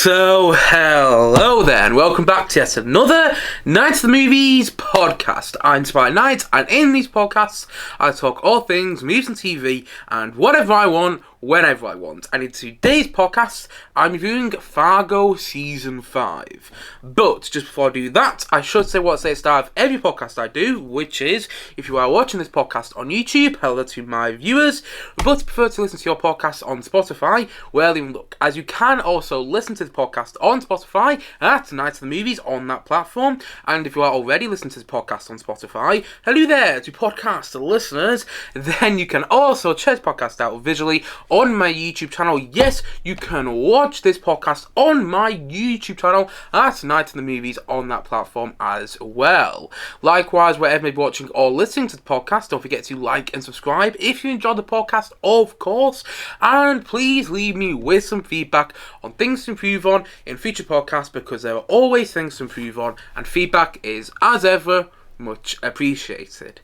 So, hello there, and welcome back to yet another Night of the Movies podcast. I'm Spike Knight, and in these podcasts, I talk all things movies and TV, and whatever I want, whenever I want. And in today's podcast, I'm reviewing Fargo Season 5. But, just before I do that, I should say what I say at the start of every podcast I do, which is, if you are watching this podcast on YouTube, hello to my viewers, but prefer to listen to your podcast on Spotify, well, even look, as you can also listen to the podcast on Spotify at Night of the Movies on that platform. And if you are already listening to the podcast on Spotify, hello there to podcast listeners, then you can also check the podcast out visually on my YouTube channel. Yes, you can watch this podcast on my YouTube channel at Night of the Movies on that platform as well. Likewise, wherever you may be watching or listening to the podcast, don't forget to like and subscribe if you enjoyed the podcast, of course, and please leave me with some feedback on things to improve on in future podcasts, because there are always things to improve on, and feedback is, as ever, much appreciated.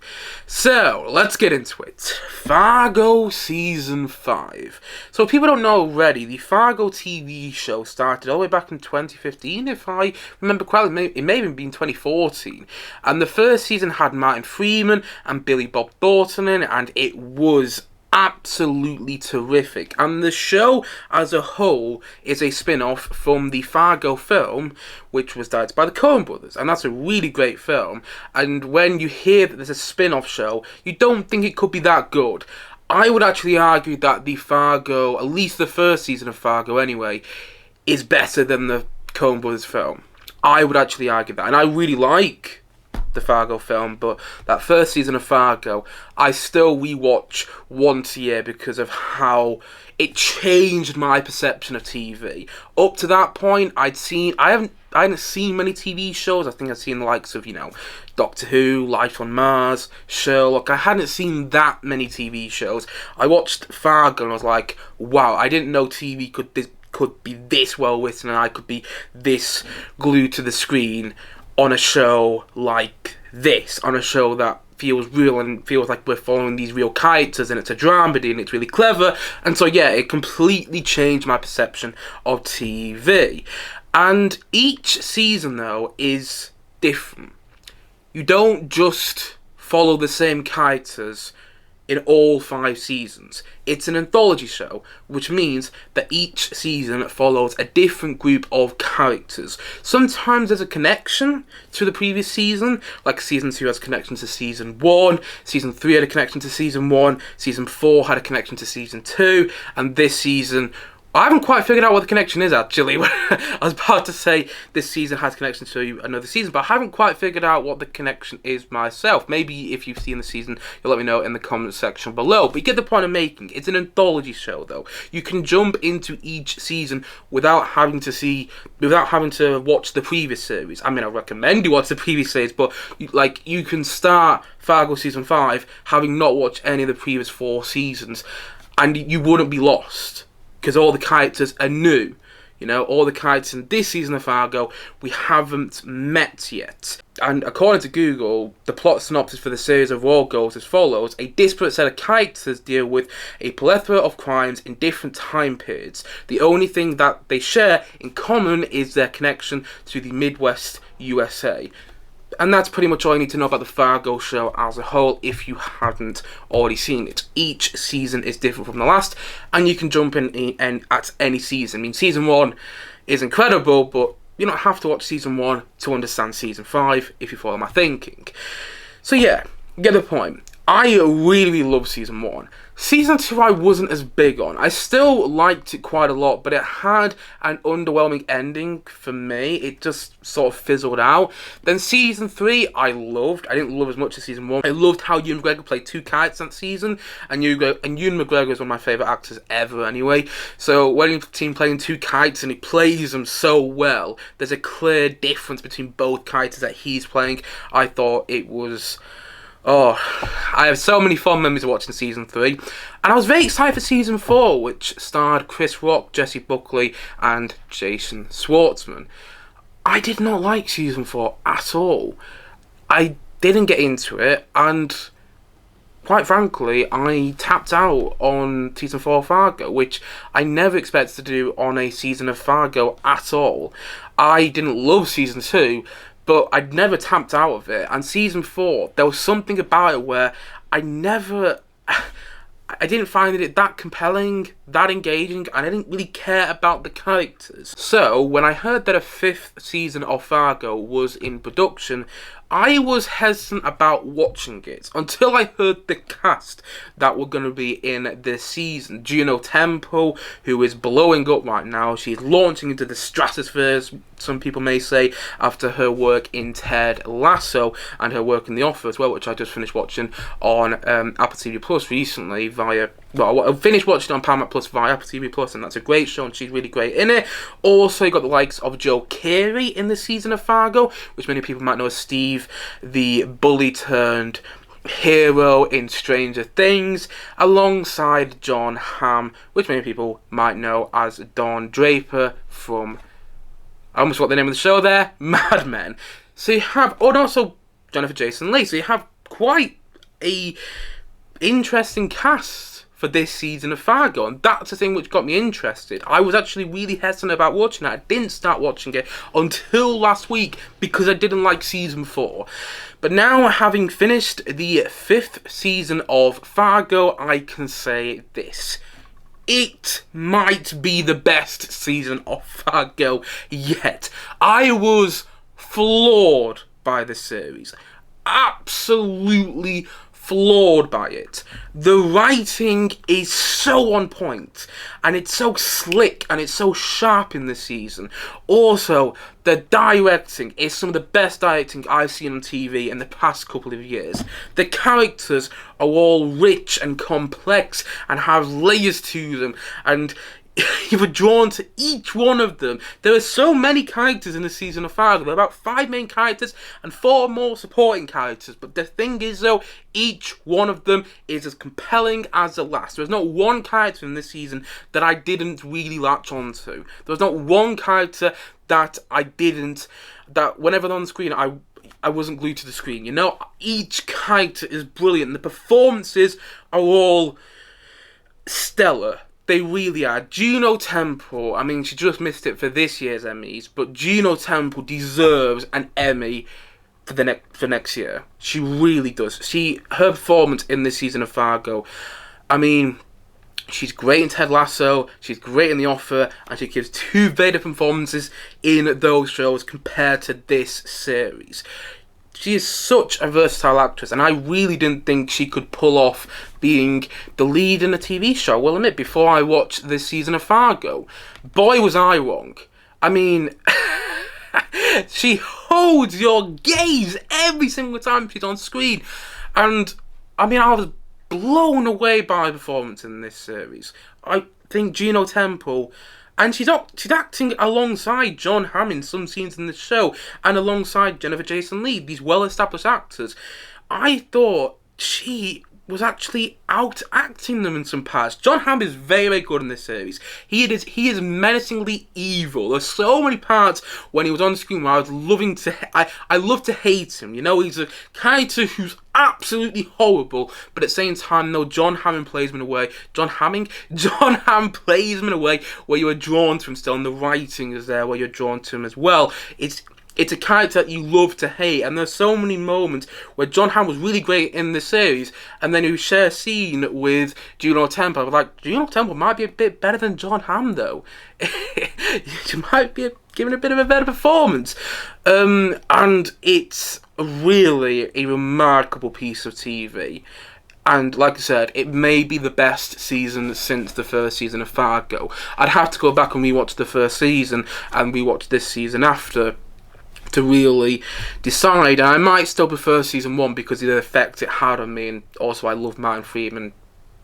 So, let's get into it. Fargo Season 5. So, if people don't know already, the Fargo TV show started all the way back in 2015, if I remember correctly. It may have even been 2014. And the first season had Martin Freeman and Billy Bob Thornton in, and it was absolutely terrific. And the show as a whole is a spin-off from the Fargo film, which was directed by the Coen brothers, and that's a really great film. And when you hear that there's a spin-off show, you don't think it could be that good. I would actually argue that the Fargo, at least the first season of Fargo anyway, is better than the Coen brothers film. I would actually argue that, and I really like the Fargo film, but that first season of Fargo, I still rewatch once a year because of how it changed my perception of TV. Up to that point, I hadn't seen many TV shows. I think I'd seen the likes of, Doctor Who, Life on Mars, Sherlock. I hadn't seen that many TV shows. I watched Fargo and I was like, wow, I didn't know TV could be this well written, and I could be this glued to the screen on a show like this, on a show that feels real and feels like we're following these real characters, and it's a dramedy and it's really clever. And so yeah, it completely changed my perception of TV. And each season though is different. You don't just follow the same characters in all 5 seasons. It's an anthology show, which means that each season follows a different group of characters. Sometimes there's a connection to the previous season, like season 2 has a connection to season 1, season 3 had a connection to season 1, season 4 had a connection to season 2, and this season, I haven't quite figured out what the connection is, actually. I was about to say this season has connection to another season, but I haven't quite figured out what the connection is myself. Maybe if you've seen the season, you'll let me know in the comment section below. But you get the point I'm making. It's an anthology show, though. You can jump into each season without having to watch the previous series. I mean, I recommend you watch the previous series, but you can start Fargo Season 5 having not watched any of the previous 4 seasons, and you wouldn't be lost, because all the characters are new. All the characters in this season of Fargo we haven't met yet. And according to Google, the plot synopsis for the series overall goes as follows. A disparate set of characters deal with a plethora of crimes in different time periods. The only thing that they share in common is their connection to the Midwest USA. And that's pretty much all you need to know about the Fargo show as a whole if you haven't already seen it. Each season is different from the last, and you can jump in at any season. I mean, season 1 is incredible, but you don't have to watch season 1 to understand season 5 if you follow my thinking. So yeah, get the point. I really love season 1. Season 2 I wasn't as big on. I still liked it quite a lot, but it had an underwhelming ending for me. It just sort of fizzled out. Then season 3 I loved. I didn't love as much as season 1. I loved how Ewan McGregor played 2 characters that season, and Ewan McGregor is one of my favourite actors ever anyway. So when you've seen playing 2 characters and he plays them so well, there's a clear difference between both characters that he's playing. I thought it was... I have so many fond memories of watching season 3, and I was very excited for season 4, which starred Chris Rock, Jessie Buckley, and Jason Schwartzman. I did not like season 4 at all. I didn't get into it, and quite frankly, I tapped out on season 4 of Fargo, which I never expected to do on a season of Fargo at all. I didn't love season 2, but I'd never tapped out of it. And season 4, there was something about it where I didn't find it that compelling, that engaging, and I didn't really care about the characters. So, when I heard that a 5th season of Fargo was in production, I was hesitant about watching it until I heard the cast that were going to be in this season. Juno Temple, who is blowing up right now. She's launching into the stratosphere, some people may say, after her work in Ted Lasso and her work in The Offer as well, which I just finished watching on Apple TV Plus recently via... Well, I finished watching it on Paramount Plus via Apple TV Plus, and that's a great show, and she's really great in it. Also, you got the likes of Joe Keery in this season of Fargo, which many people might know as Steve, the bully turned hero in Stranger Things, alongside John Hamm, which many people might know as Don Draper from... I almost forgot the name of the show there, Mad Men. So you have... Oh, and also Jennifer Jason Leigh. So you have quite a interesting cast for this season of Fargo, and that's the thing which got me interested. I was actually really hesitant about watching it. I didn't start watching it until last week because I didn't like season 4. But now, having finished the 5th season of Fargo, I can say this: it might be the best season of Fargo yet. I was floored by the series. Absolutely floored by it. The writing is so on point, and it's so slick, and it's so sharp in this season. Also, the directing is some of the best directing I've seen on TV in the past couple of years. The characters are all rich and complex and have layers to them, and you were drawn to each one of them. There are so many characters in the season of Fargo. There are about 5 main characters and 4 more supporting characters. But the thing is, though, each one of them is as compelling as the last. There's not one character in this season that I didn't really latch onto. There's not one character that that whenever they're on screen, I wasn't glued to the screen. You know, each character is brilliant. The performances are all stellar. They really are. Juno Temple, I mean, she just missed it for this year's Emmys, but Juno Temple deserves an Emmy for next year. She really does. Her performance in this season of Fargo, I mean, she's great in Ted Lasso, she's great in The Offer, and she gives 2 very different performances in those shows compared to this series. She is such a versatile actress, and I really didn't think she could pull off being the lead in a TV show. Well, admit, before I watched this season of Fargo, boy was I wrong. I mean, she holds your gaze every single time she's on screen, and I mean, I was blown away by her performance in this series. I think Juno Temple... And she's acting alongside John Hamm in some scenes in the show, and alongside Jennifer Jason Leigh, these well-established actors. I thought she was actually out-acting them in some parts. John Hamm is very, very good in this series. He is menacingly evil. There's so many parts when he was on screen where I love to hate him. You know, he's a character who's absolutely horrible, but at the same time, no, John Hamm plays him in a way. John Hamm plays him in a way where you are drawn to him still, and the writing is there where you're drawn to him as well. It's a character that you love to hate, and there's so many moments where John Hamm was really great in the series, and then you share a scene with Juno Temple. I was like, Juno Temple might be a bit better than John Hamm, though. She might be giving a bit of a better performance. And it's really a remarkable piece of TV. And like I said, it may be the best season since the first season of Fargo. I'd have to go back and rewatch the first season and rewatch this season after to really decide. And I might still prefer season 1 because of the effect it had on me, and also I love Martin Freeman,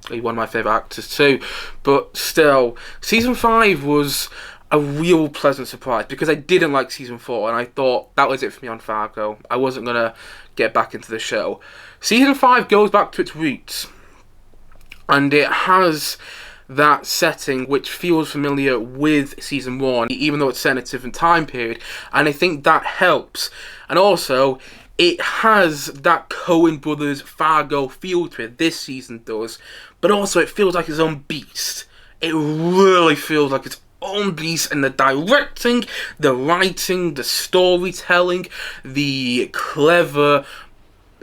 he's one of my favourite actors too. But still, season 5 was a real pleasant surprise because I didn't like season 4, and I thought that was it for me on Fargo. I wasn't going to get back into the show. Season 5 goes back to its roots, and it has that setting which feels familiar with season 1, even though it's set in a different time period, and I think that helps. And also, it has that Coen Brothers Fargo feel to it. This season does, but also it feels like its own beast. It really feels like its own beast in the directing, the writing, the storytelling, the clever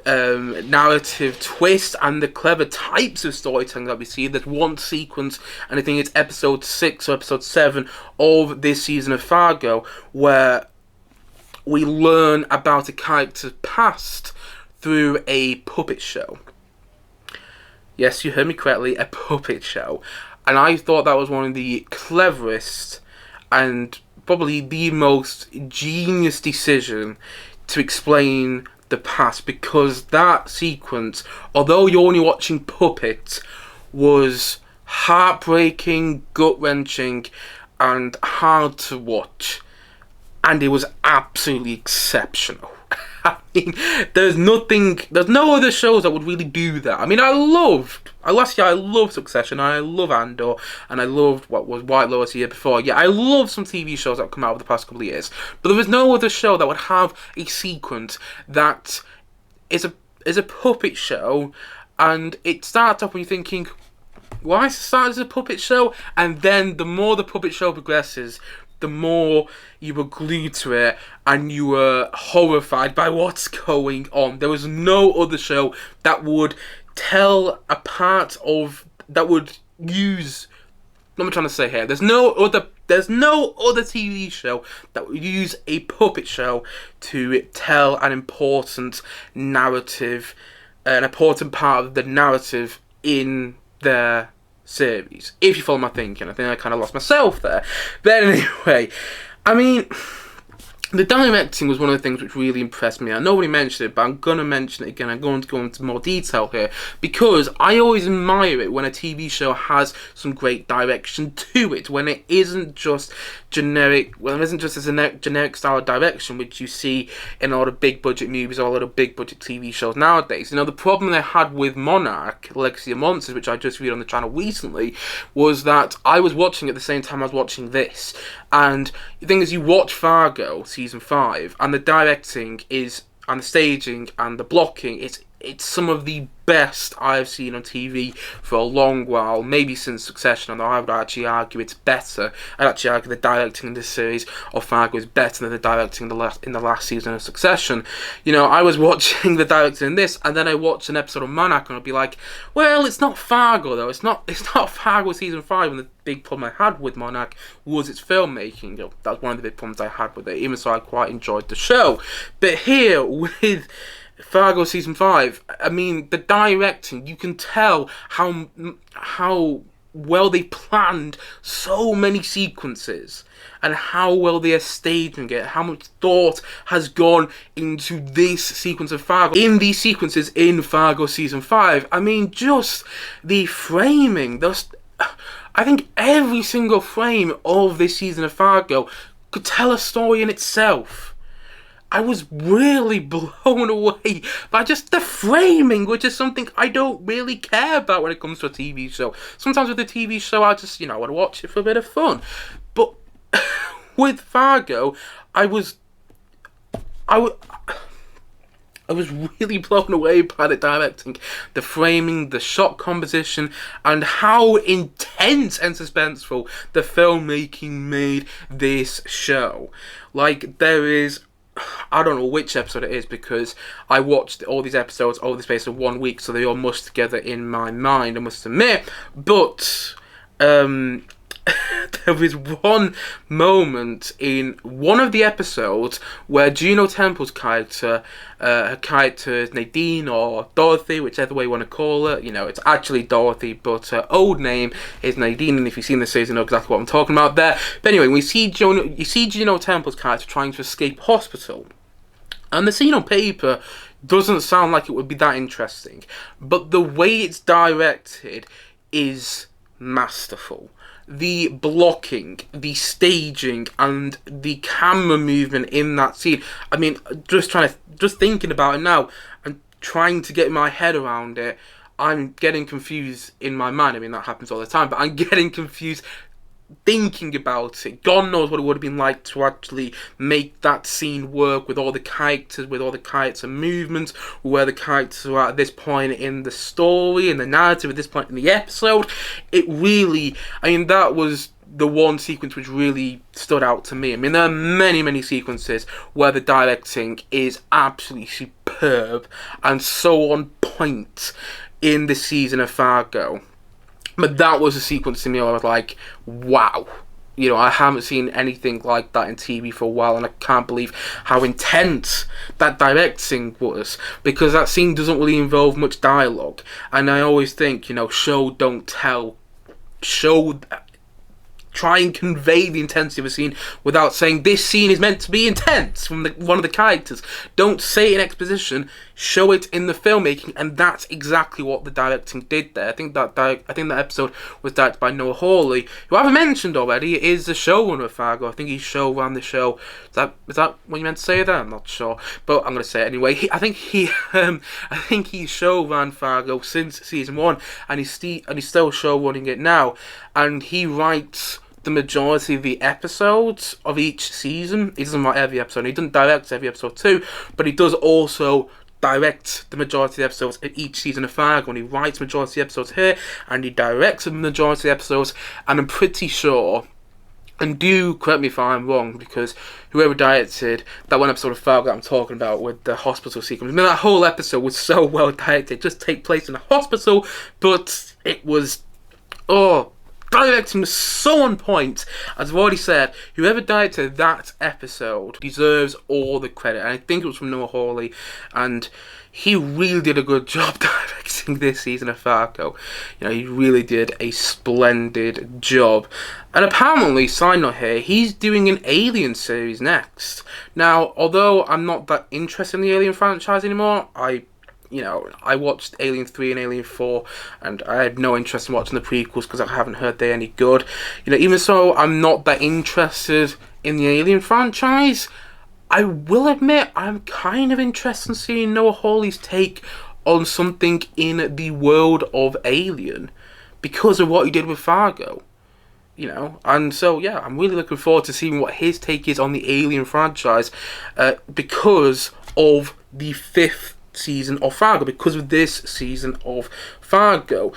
narrative twist, and the clever types of storytelling that we see. There's one sequence, and I think it's episode 6 or episode 7 of this season of Fargo, where we learn about a character's past through a puppet show. Yes, you heard me correctly, a puppet show. And I thought that was one of the cleverest and probably the most genius decision to explain the past, because that sequence, although you're only watching puppets, was heartbreaking, gut-wrenching, and hard to watch. And it was absolutely exceptional. I mean, there's no other shows that would really do that. I mean, last year I loved Succession, and I love Andor, and I loved what was White Lotus the year before. Yeah, I love some TV shows that have come out over the past couple of years, but there was no other show that would have a sequence that is a puppet show, and it starts off when you're thinking, why is it started as a puppet show? And then the more the puppet show progresses, the more you were glued to it and you were horrified by what's going on. There was no other show that would tell a part of, that would use, what am I trying to say here? There's no other TV show that would use a puppet show to tell an important narrative, an important part of the narrative in their series. If you follow my thinking, I think I kind of lost myself there. But anyway, I mean, the directing was one of the things which really impressed me. I know nobody mentioned it, but I'm going to mention it again. I'm going to go into more detail here, because I always admire it when a TV show has some great direction to it, when it isn't just generic, when it isn't just a generic style of direction which you see in a lot of big budget movies or a lot of big budget TV shows nowadays. You know, the problem they had with Monarch, Legacy of Monsters, which I just reviewed on the channel recently, was that I was watching at the same time I was watching this. And the thing is, you watch Fargo season 5, and the directing is, and the staging and the blocking, it's some of the best I've seen on TV for a long while, maybe since Succession, although I would actually argue it's better. I'd actually argue the directing in this series of Fargo is better than the directing in the last season of Succession. You know, I was watching the directing in this, and then I watched an episode of Monarch, and I'd be like, well, it's not Fargo though, it's not Fargo season 5, and the big problem I had with Monarch was its filmmaking. You know, that's one of the big problems I had with it, even so I quite enjoyed the show. But here, with Fargo season 5, I mean, the directing, you can tell how well they planned so many sequences, and how well they are staging it, how much thought has gone into this sequence of Fargo, in these sequences in Fargo season 5. I mean, just the framing, I think every single frame of this season of Fargo could tell a story in itself. I was really blown away by just the framing, which is something I don't really care about when it comes to a TV show. Sometimes with a TV show, I just, I want to watch it for a bit of fun. But with Fargo, I was really blown away by the directing, the framing, the shot composition, and how intense and suspenseful the filmmaking made this show. Like, there is, I don't know which episode it is, because I watched all these episodes over the space of 1 week, so they all mushed together in my mind, I must admit. But there was one moment in one of the episodes where Juno Temple's character, her character is Nadine or Dorothy, whichever way you want to call her. It's actually Dorothy, but her old name is Nadine, and if you've seen the series, you know exactly what I'm talking about there. But anyway, you see Juno Temple's character trying to escape hospital, and the scene on paper doesn't sound like it would be that interesting, but the way it's directed is masterful. The blocking, the staging, and the camera movement in that scene. I mean, just thinking about it now and trying to get my head around it, I'm getting confused in my mind. I mean, that happens all the time, but I'm getting confused thinking about it, God knows what it would have been like to actually make that scene work with all the characters, with all the character movements, where the characters are at this point in the story, in the narrative, at this point in the episode. It really, I mean, that was the one sequence which really stood out to me. I mean, there are many, many sequences where the directing is absolutely superb and so on point in this season of Fargo. But that was a sequence to me where I was like, wow. You know, I haven't seen anything like that in TV for a while, and I can't believe how intense that directing was, because that scene doesn't really involve much dialogue. And I always think, you know, show, don't tell. Try and convey the intensity of a scene without saying this scene is meant to be intense from one of the characters. Don't say it in exposition, show it in the filmmaking, and that's exactly what the directing did there. I think that episode was directed by Noah Hawley, who I've mentioned already is the showrunner of Fargo. I think he ran the show. Is that what you meant to say there? I'm not sure, but I'm going to say it anyway. I think he show ran Fargo since season 1, and he's still show running it now, and he writes the majority of the episodes of each season. He doesn't write every episode. He doesn't direct every episode too, but he does also direct the majority of the episodes in each season of Fargo, and he writes the majority of the episodes here, and he directs the majority of the episodes, and I'm pretty sure, and do correct me if I'm wrong, because whoever directed that one episode of Fargo that I'm talking about with the hospital sequence, I mean, that whole episode was so well directed. It just take place in a hospital, but it was, directing was so on point. As I've already said, whoever directed that episode deserves all the credit. And I think it was from Noah Hawley, and he really did a good job directing this season of Fargo. You know, he really did a splendid job. And apparently, side note here, he's doing an Alien series next. Now, although I'm not that interested in the Alien franchise anymore, I watched Alien 3 and Alien 4, and I had no interest in watching the prequels because I haven't heard they're any good. You know, even so, I'm not that interested in the Alien franchise. I will admit, I'm kind of interested in seeing Noah Hawley's take on something in the world of Alien because of what he did with Fargo. You know, and so, yeah, I'm really looking forward to seeing what his take is on the Alien franchise because of the 5th season of Fargo, because of this season of Fargo.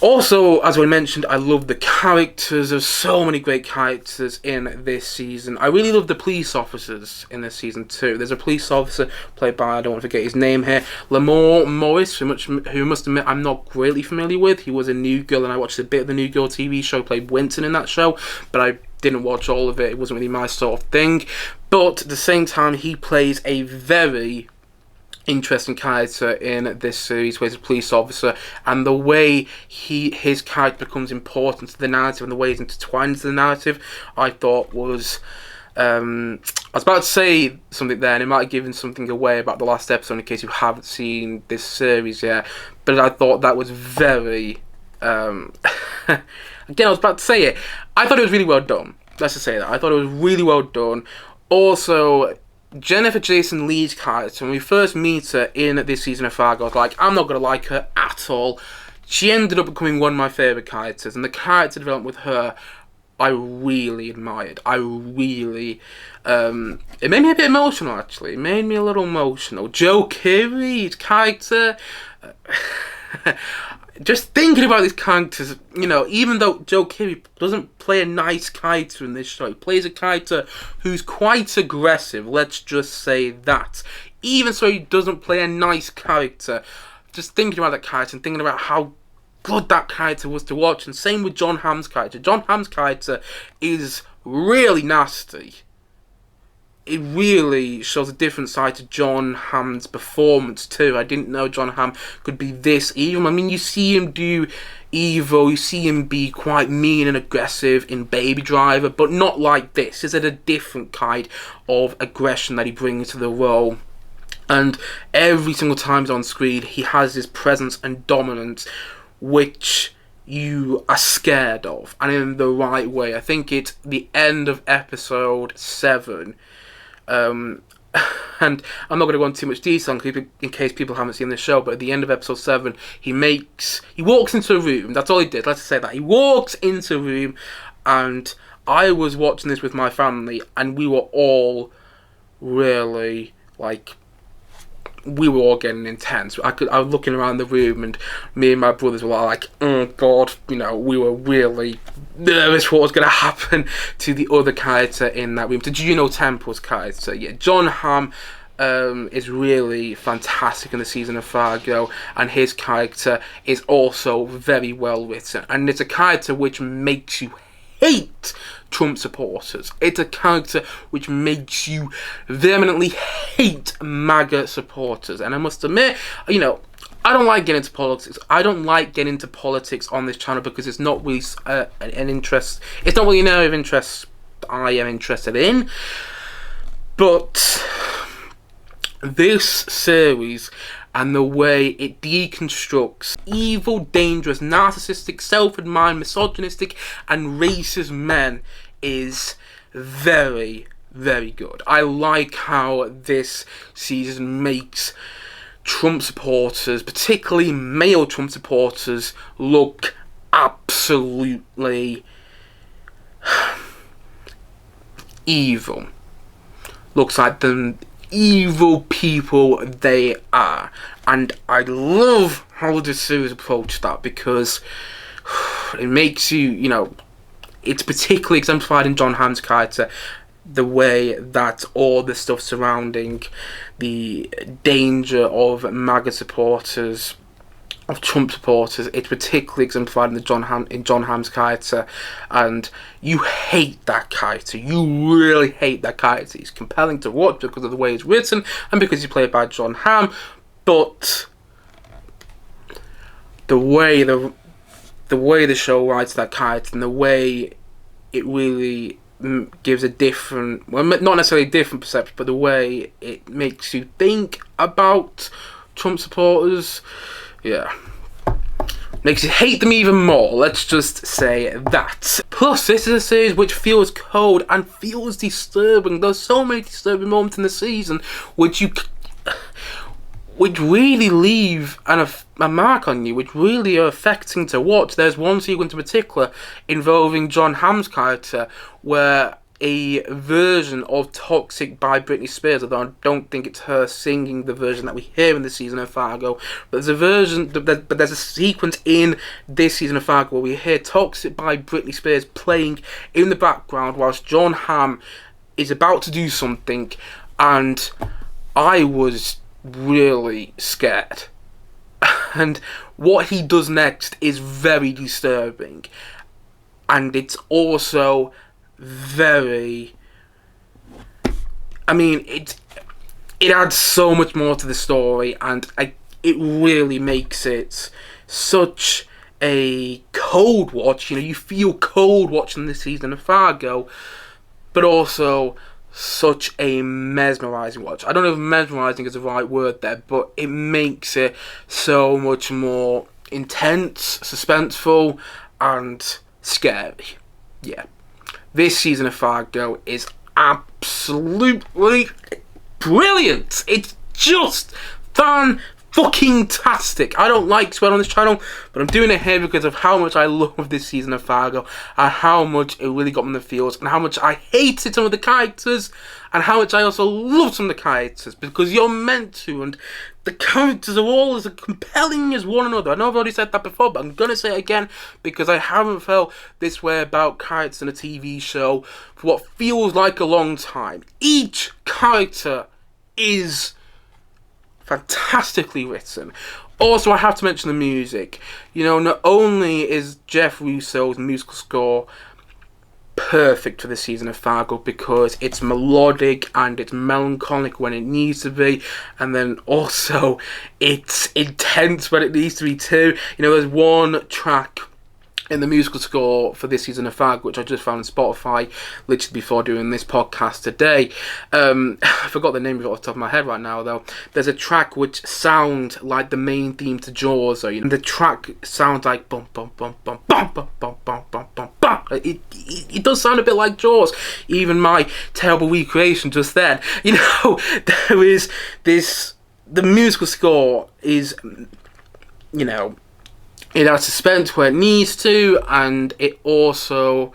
Also, as I mentioned, I love the characters. There's so many great characters in this season. I really love the police officers in this season too. There's a police officer played by, I don't want to forget his name here, Lamore Morris, who must admit I'm not greatly familiar with. He was a New Girl, and I watched a bit of the New Girl TV show, played Winston in that show, but I didn't watch all of it. It wasn't really my sort of thing. But at the same time, he plays a very interesting character in this series, where he's a police officer, and the way his character becomes important to the narrative and the way he's intertwined to the narrative, I thought was I was about to say something there, and it might have given something away about the last episode in case you haven't seen this series yet, but I thought that was very again, I was about to say it, I thought it was really well done. Let's just say that I thought it was really well done. Also, Jennifer Jason Leigh's character, when we first meet her in this season of Fargo, I was like, I'm not going to like her at all. She ended up becoming one of my favourite characters, and the character development with her, I really admired. I really, it made me a bit emotional, actually. It made me a little emotional. Joe Keery's character, just thinking about these characters, you know, even though Joe Keery doesn't play a nice character in this show, he plays a character who's quite aggressive, let's just say that. Even so, he doesn't play a nice character. Just thinking about that character and thinking about how good that character was to watch, and same with John Hamm's character. John Hamm's character is really nasty. It really shows a different side to John Hamm's performance too. I didn't know John Hamm could be this evil. I mean, you see him do evil, you see him be quite mean and aggressive in Baby Driver, but not like this. It's a different kind of aggression that he brings to the role. And every single time he's on screen, he has this presence and dominance which you are scared of, and in the right way. I think it's the end of episode 7. And I'm not going to go into too much detail in case people haven't seen this show, but at the end of episode 7, he walks into a room. That's all he did. Let's say that. He walks into a room, And I was watching this with my family, and we were all really, like, we were all getting intense. I was looking around the room, and me and my brothers were like, oh God, we were really nervous what was going to happen to the other character in that room, to Juno Temple's character. Yeah, Jon Hamm is really fantastic in the season of Fargo, and his character is also very well written, and it's a character which makes you hate Trump supporters. It's a character which makes you vehemently hate MAGA supporters. And I must admit, I don't like getting into politics. I don't like getting into politics on this channel because it's not really an interest. It's not really an area of interest I am interested in. But this series and the way it deconstructs evil, dangerous, narcissistic, self-admired, misogynistic and racist men is very, very good. I like how this season makes Trump supporters, particularly male Trump supporters, look absolutely evil. Looks like the evil people they are, and I love how this series approached that, because it makes you, it's particularly exemplified in Jon Hamm's character, the way that all the stuff surrounding the danger of MAGA supporters, of Trump supporters, it's particularly exemplified in Jon Hamm's character, and you hate that character. You really hate that character. He's compelling to watch because of the way he's written and because he's played by Jon Hamm, but the way the show writes that character and the way it really gives a different, well, not necessarily a different perception, but the way it makes you think about Trump supporters, yeah, makes you hate them even more, let's just say that. Plus, this is a series which feels cold and feels disturbing. There's so many disturbing moments in the season which really leave a mark on you, which really are affecting to watch. There's one sequence in particular involving Jon Hamm's character where a version of Toxic by Britney Spears, although I don't think it's her singing the version that we hear in the season of Fargo, but there's a sequence in this season of Fargo where we hear Toxic by Britney Spears playing in the background whilst Jon Hamm is about to do something, and I was really scared. And what he does next is very disturbing, and it's also very, it adds so much more to the story, and it really makes it such a cold watch. You feel cold watching this season of Fargo, but also such a mesmerizing watch. I don't know if mesmerizing is the right word there, but it makes it so much more intense, suspenseful, and scary. Yeah. This season of Fargo is absolutely brilliant. It's just fan-fucking-tastic. I don't like swearing on this channel, but I'm doing it here because of how much I love this season of Fargo, and how much it really got me in the feels, and how much I hated some of the characters, and how much I also love some of the characters, because you're meant to, and the characters are all as compelling as one another. I know I've already said that before, but I'm going to say it again because I haven't felt this way about characters in a TV show for what feels like a long time. Each character is fantastically written. Also, I have to mention the music. Not only is Jeff Russo's musical score perfect for the season of Fargo because it's melodic and it's melancholic when it needs to be, and then also it's intense when it needs to be too. There's one track in the musical score for this season of Fargo, which I just found on Spotify literally before doing this podcast today. I forgot the name of it off the top of my head right now, though. There's a track which sounds like the main theme to Jaws, and the track sounds like bum bum bum bum bum bum bum bum bum bum bum. It does sound a bit like Jaws. Even my terrible recreation just then. There is this. The musical score is, it has suspense where it needs to, and it also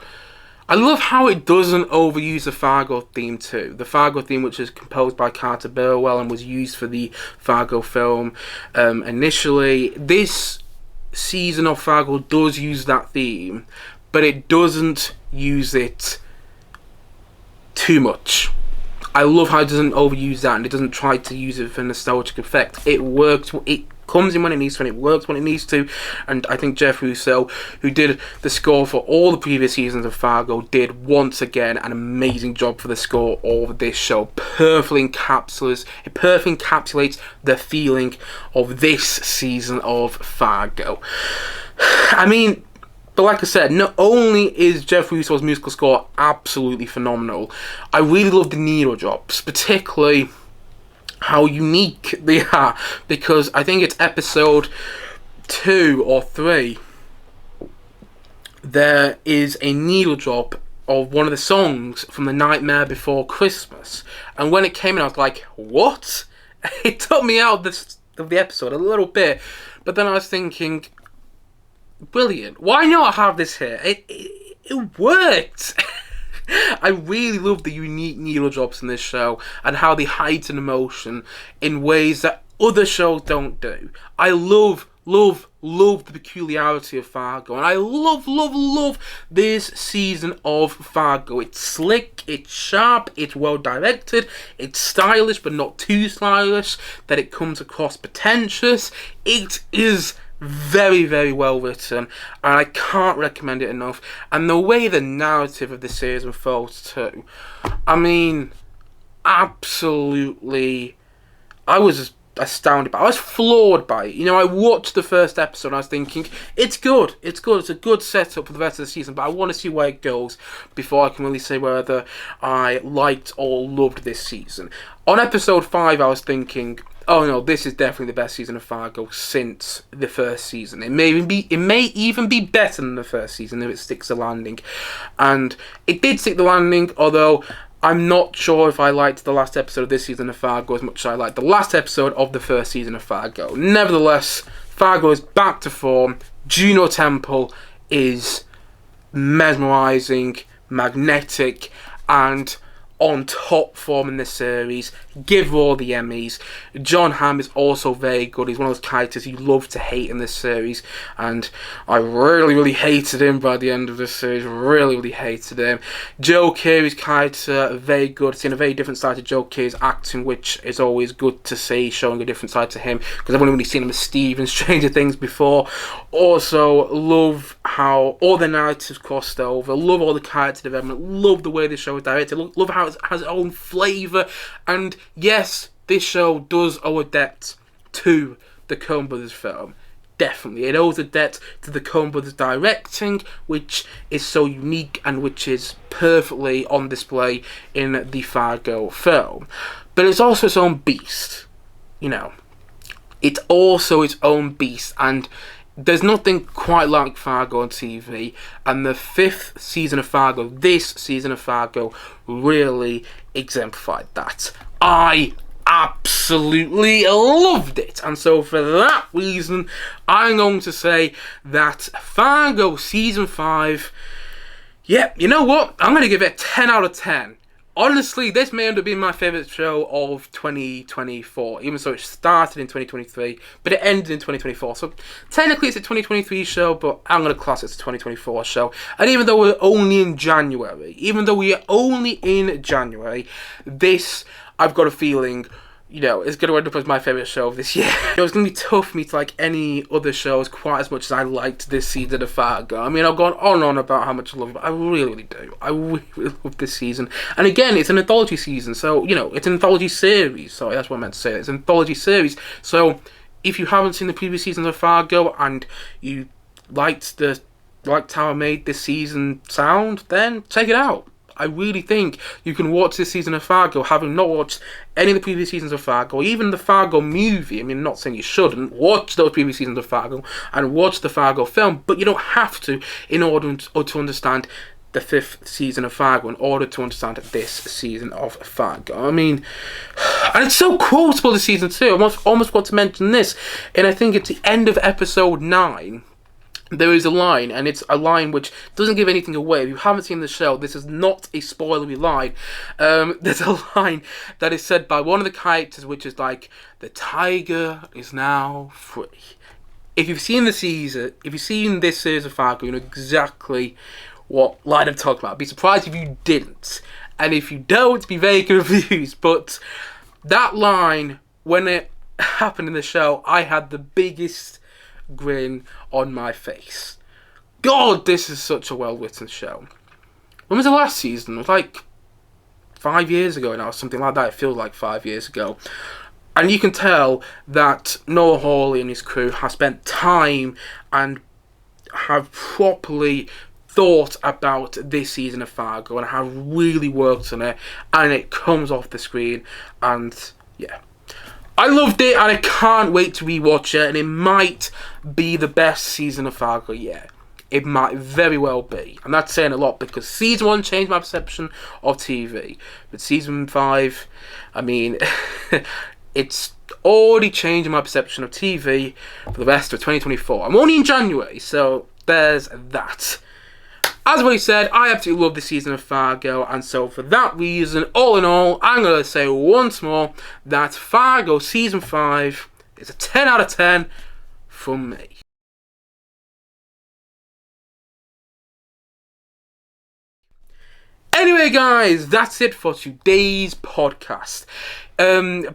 I love how it doesn't overuse the Fargo theme too. The Fargo theme, which is composed by Carter Burwell and was used for the Fargo film initially. This season of Fargo does use that theme, but it doesn't use it too much. I love how it doesn't overuse that, and it doesn't try to use it for nostalgic effect. It works. It comes in when it needs to, and it works when it needs to. And I think Jeff Russo, who did the score for all the previous seasons of Fargo, did once again an amazing job for the score of this show. It perfectly encapsulates the feeling of this season of Fargo. I mean, but like I said, not only is Jeff Russo's musical score absolutely phenomenal, I really love the needle drops, particularly how unique they are, because I think it's episode 2 or 3, there is a needle drop of one of the songs from The Nightmare Before Christmas, and when it came in I was like, what? It took me out of the episode a little bit, but then I was thinking, brilliant, why not have this here? It worked. I really love the unique needle drops in this show and how they heighten emotion in ways that other shows don't do. I love the peculiarity of Fargo, and I love this season of Fargo. It's slick, it's sharp, it's well directed, it's stylish but not too stylish, that it comes across pretentious. It is very, very well written, and I can't recommend it enough. And the way the narrative of the series unfolds too, I mean, absolutely, I was astounded by it. I was floored by it. You know, I watched the first episode and I was thinking, it's good, it's a good setup for the rest of the season, but I want to see where it goes before I can really say whether I liked or loved this season. On episode 5 I was thinking, oh no, this is definitely the best season of Fargo since the first season. It may even be better than the first season if it sticks the landing. And it did stick the landing, although I'm not sure if I liked the last episode of this season of Fargo as much as I liked the last episode of the first season of Fargo. Nevertheless, Fargo is back to form. Juno Temple is mesmerising, magnetic, and on top form in this series. Give all the Emmys. John Hamm is also very good. He's one of those characters you love to hate in this series, and I really hated him by the end of this series. Really hated him. Joe Keery's character, very good. Seeing a very different side to Joe Keery's acting, which is always good to see, showing a different side to him, because I've only really seen him as Steve in Stranger Things before. Also, love how all the narratives crossed over. Love all the character development. Love the way this show is directed. Love how it has its own flavour. And yes, this show does owe a debt to the Coen Brothers film. Definitely. It owes a debt to the Coen Brothers directing, which is so unique and which is perfectly on display in the Fargo film. But it's also its own beast. You know, it's also its own beast, and there's nothing quite like Fargo on TV, and the 5th season of Fargo, this season of Fargo, really exemplified that. I absolutely loved it, and so for that reason, I'm going to say that Fargo Season 5, yep, you know what? I'm going to give it a 10 out of 10. Honestly, this may end up being my favourite show of 2024, even though it started in 2023, but it ended in 2024. So technically it's a 2023 show, but I'm going to class it as a 2024 show. And even though we're only in January, this, I've got a feeling, you know, it's going to end up as my favourite show of this year. It's going to be tough for me to like any other shows quite as much as I liked this season of Fargo. I mean, I've gone on and on about how much I love it, but I really do. I really love this season. And again, it's an anthology season, so, you know, it's an anthology series. Sorry, that's what I meant to say. It's an anthology series. So, if you haven't seen the previous seasons of Fargo and you liked how I made this season sound, then check it out. I really think you can watch this season of Fargo having not watched any of the previous seasons of Fargo, even the Fargo movie. I mean, I'm not saying you shouldn't watch those previous seasons of Fargo and watch the Fargo film, but you don't have to in order to understand the 5th season of Fargo, in order to understand this season of Fargo. I mean, and it's so quotable this season too. I almost got to mention this, and I think it's the end of episode 9. there is a line, and it's a line which doesn't give anything away. If you haven't seen the show, this is not a spoilery line. There's a line that is said by one of the characters, which is like, "The tiger is now free." If you've seen the season, if you've seen this series of Fargo, you know exactly what line I'm talking about. I'd be surprised if you didn't. And if you don't, be very confused. But that line, when it happened in the show, I had the biggest grin on my face. God, this is such a well-written show. When was the last season? It was like 5 years ago now, something like that. It feels like 5 years ago. And you can tell that Noah Hawley and his crew have spent time and have properly thought about this season of Fargo and have really worked on it, and it comes off the screen. And yeah, I loved it, and I can't wait to rewatch it, and it might be the best season of Fargo yet. It might very well be, and that's saying a lot, because season 1 changed my perception of TV, but season 5, I mean, it's already changing my perception of TV for the rest of 2024. I'm only in January, so there's that. As I said, I absolutely love this season of Fargo, and so for that reason, all in all, I'm going to say once more that Fargo Season 5 is a 10 out of 10 from me. Anyway, guys, that's it for today's podcast.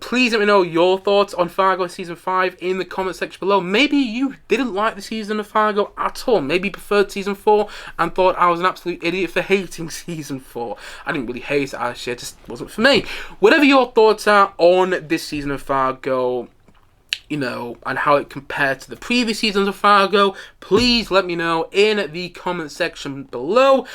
Please let me know your thoughts on Fargo Season 5 in the comment section below. Maybe you didn't like the season of Fargo at all. Maybe you preferred Season 4 and thought I was an absolute idiot for hating Season 4. I didn't really hate it, actually. It just wasn't for me. Whatever your thoughts are on this season of Fargo, you know, and how it compared to the previous seasons of Fargo, please let me know in the comment section below.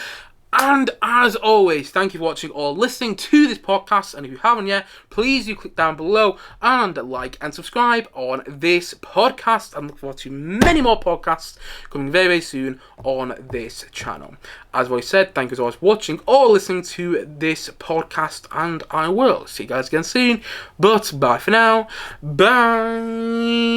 And as always, thank you for watching or listening to this podcast. And if you haven't yet, please do click down below and like and subscribe on this podcast. And look forward to many more podcasts coming very, very soon on this channel. As I said, thank you as always for watching or listening to this podcast. And I will see you guys again soon. But bye for now. Bye.